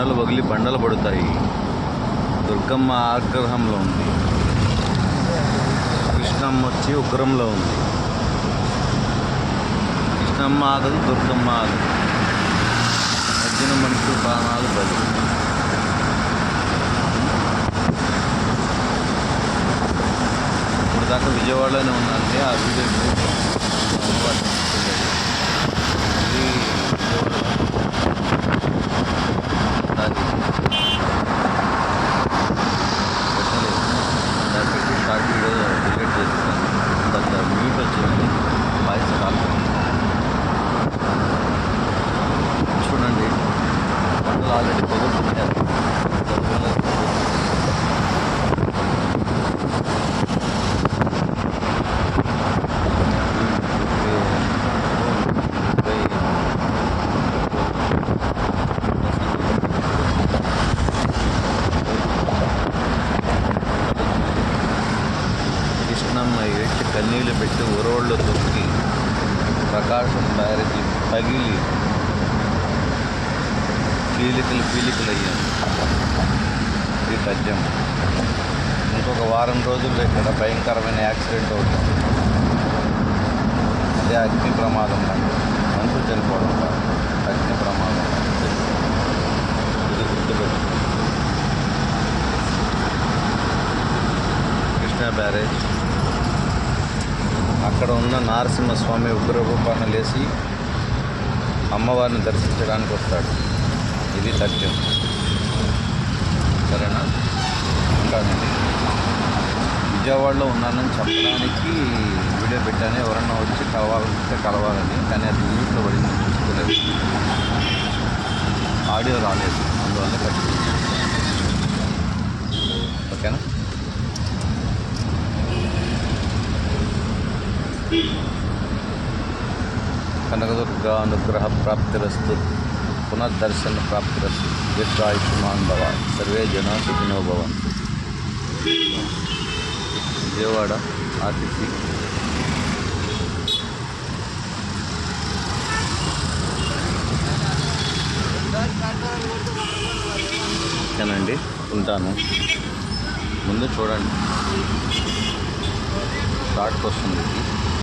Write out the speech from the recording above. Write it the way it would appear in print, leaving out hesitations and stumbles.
వర్షాలు వగిలి బండలు పడుతాయి. దుర్గమ్మ ఆగ్రహంలో ఉంది, కృష్ణమ్మ వచ్చి ఉగ్రంలో ఉంది. కృష్ణమ్మ ఆగదు, దుర్గమ్మ ఆగదు. మధ్యన మనుషుల ప్రాణాలు బలి. ఇప్పుడు దాకా విజయవాడలోనే ఉన్నానండి. ఆ వీడియో షార్ట్ వీడియో డిలీట్ చేస్తాను. కొంత మ్యూట్ వచ్చింది, వాయిస్ రాలేదు. చూడండి, పంటలు ఆల్రెడీ పొగొట్టుకుంటారు. కృష్ణమ్మ ఏడ్చి కన్నీళ్ళు పెట్టి ఉరవళ్ళు తొక్కి ప్రకాశం బ్యారేజీ పగిలి పీలికలు అయ్యాను. ఇది తథ్యం. ఇంకొక వారం రోజుల్లో ఇక్కడ భయంకరమైన యాక్సిడెంట్ అవుతుంది. అదే అగ్ని ప్రమాదం. మనుషులు చనిపోవడం కాదు, అగ్ని ప్రమాదం. ఇది గుర్తుపెట్టు. కృష్ణా బ్యారేజ్, అక్కడ ఉన్న నరసింహస్వామి ఉగ్ర రూపాన్ని లేచి అమ్మవారిని దర్శించడానికి వస్తాడు. ఇది తథ్యం. సరేనా? ఉంటానండి. విజయవాడలో ఉన్నానని చెప్పడానికి వీడియో పెట్టాను. ఎవరన్నా వచ్చి కలవాలంటే కలవాలని, కానీ అది మ్యూట్లో పడింది, చూసుకోలేదు. ఆడియో రాలేదు, అందువల్ల కట్టి. ఓకేనా? కనకదుర్గా అనుగ్రహ ప్రాప్తిరస్తు, పునర్దర్శన ప్రాప్తిరస్తు. దీర్ఘాయుష్మాన్ భవ, సర్వే జనా సుఖినో భవంతు. విజయవాడ ఆర్టీసీ. ఓకేనండి, ఉంటాను. ముందు చూడండి, షార్ట్కి వస్తుంది.